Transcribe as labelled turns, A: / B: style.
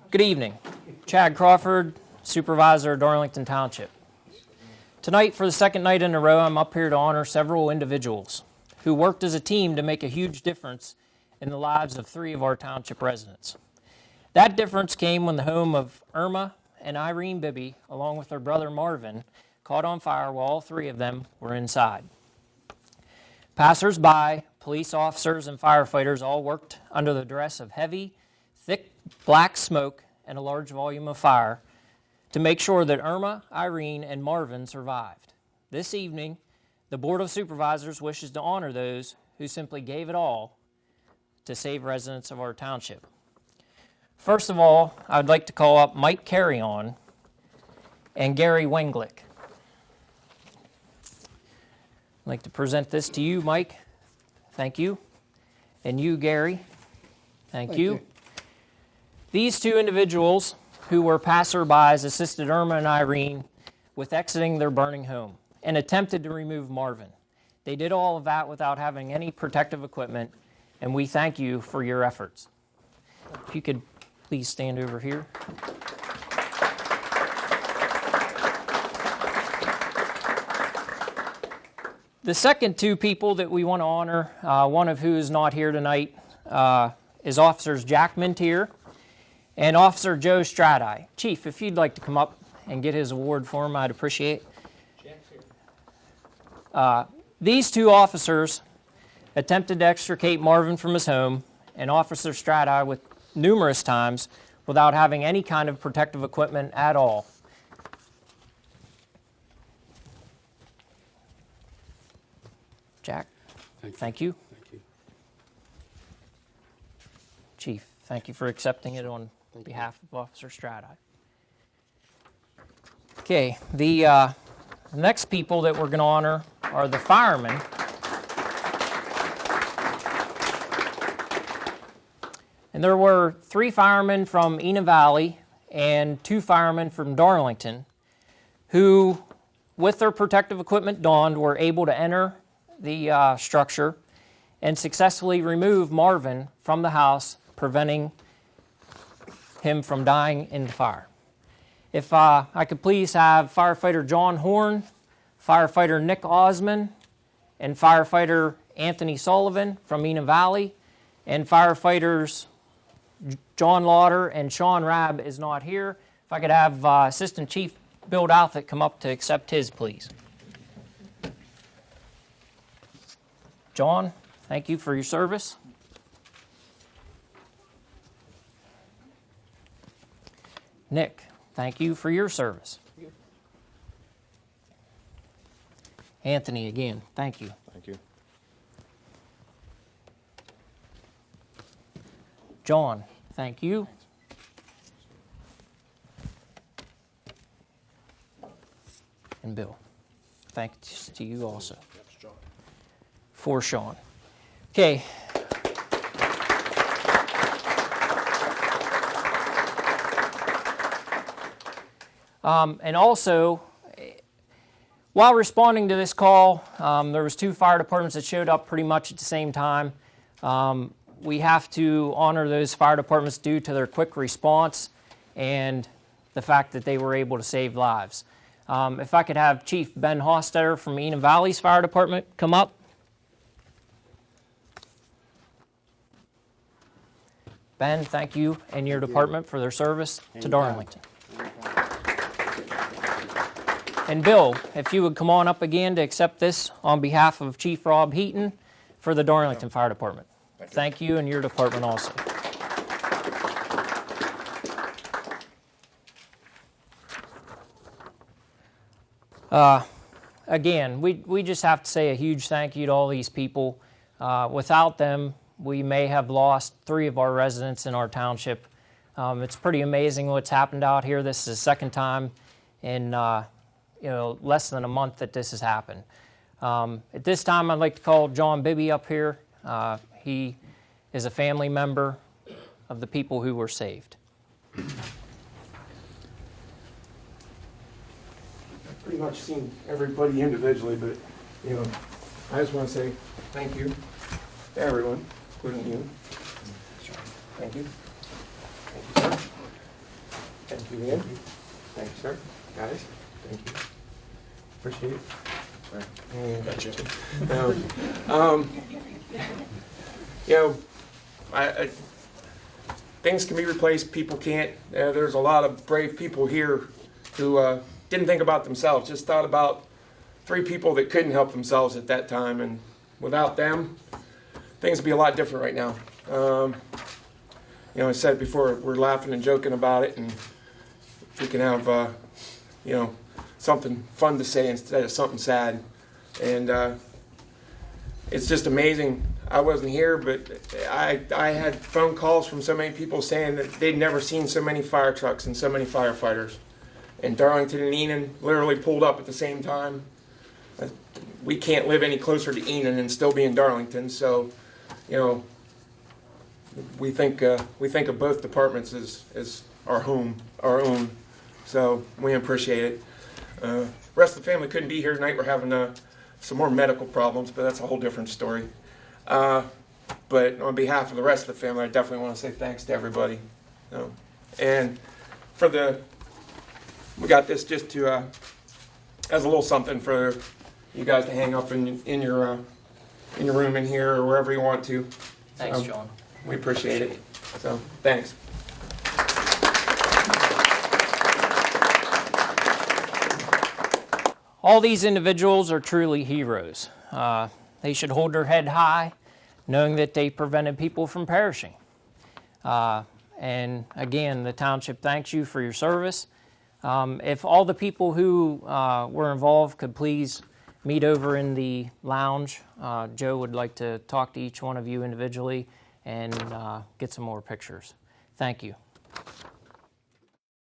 A: Good evening. Chad Crawford, Supervisor of Darlington Township. Tonight, for the second night in a row, I'm up here to honor several individuals who worked as a team to make a huge difference in the lives of 3 of our township residents. That difference came when the home of Irma and Irene Bibby, along with their brother Marvin, caught on fire while all 3 of them were inside. Passers-by, police officers, and firefighters all worked under the duress of heavy, thick black smoke and a large volume of fire to make sure that Irma, Irene, and Marvin survived. This evening, the Board of Supervisors wishes to honor those who simply gave it all to save residents of our township. First of all, I'd like to call up Mike Carrion and Gary Wenglick. I'd like to present this to you, Mike. Thank you. And you, Gary. Thank you. These 2 individuals who were passerbys assisted Irma and Irene with exiting their burning home and attempted to remove Marvin. They did all of that without having any protective equipment, and we thank you for your efforts. If you could please stand over here. The second 2 people that we want to honor, one of who is not here tonight, is Officers Jack Mintier and Officer Joe Strati. Chief, if you'd like to come up and get his award for him, I'd appreciate it. These 2 officers attempted to extricate Marvin from his home, and Officer Strati with numerous times without having any kind of protective equipment at all. Jack, thank you.
B: Thank you.
A: Chief, thank you for accepting it on behalf of Officer Strati. Okay, the next people that we're going to honor are the firemen. And there were 3 firemen from Ena Valley and 2 firemen from Darlington who, with their protective equipment donned, were able to enter the structure and successfully remove Marvin from the house, preventing him from dying in the fire. If I could please have firefighter John Horn, firefighter Nick Osman, and firefighter Anthony Sullivan from Ena Valley, and firefighters John Lauder and Sean Rabb is not here. If I could have Assistant Chief Bill Douthit come up to accept his, please. John, thank you for your service. Nick, thank you for your service. Anthony, again, thank you.
B: Thank you.
A: John, thank you. And Bill, thanks to you also. For Sean. Okay. And also, while responding to this call, there was 2 fire departments that showed up pretty much at the same time. We have to honor those fire departments due to their quick response and the fact that they were able to save lives. If I could have Chief Ben Hostetter from Ena Valley's Fire Department come up. Ben, thank you and your department for their service to Darlington. And Bill, if you would come on up again to accept this on behalf of Chief Rob Heaton for the Darlington Fire Department. Thank you and your department also. Again, we just have to say a huge thank you to all these people. Without them, we may have lost 3 of our residents in our township. It's pretty amazing what's happened out here. This is the second time in less than a month that this has happened. At this time, I'd like to call John Bibby up here. He is a family member of the people who were saved.
C: I've pretty much seen everybody individually, but I just want to say thank you to everyone, including you. Thank you. Thank you, sir. Thank you, Ian. Thank you, sir. Guys, thank you. Appreciate it. You know, I things can be replaced, people can't. There's a lot of brave people here who didn't think about themselves, just thought about 3 people that couldn't help themselves at that time, and without them, things would be a lot different right now. You know, I said before, we're laughing and joking about it, and we can have, you know, something fun to say instead of something sad. And it's just amazing. I wasn't here, but I had phone calls from so many people saying that they'd never seen so many fire trucks and so many firefighters. And Darlington and Enon literally pulled up at the same time. We can't live any closer to Enon and still be in Darlington, so, you know, we think of both departments as our home, our own. So we appreciate it. Rest of the family couldn't be here tonight. We're having some more medical problems, but that's a whole different story. But on behalf of the rest of the family, I definitely want to say thanks to everybody. And for we got this just to as a little something for you guys to hang up in your room in here or wherever you want to.
A: Thanks, John.
C: We appreciate it. So thanks.
A: All these individuals are truly heroes. They should hold their head high, knowing that they prevented people from perishing. And again, the township thanks you for your service. If all the people who were involved could please meet over in the lounge, Joe would like to talk to each one of you individually and get some more pictures. Thank you.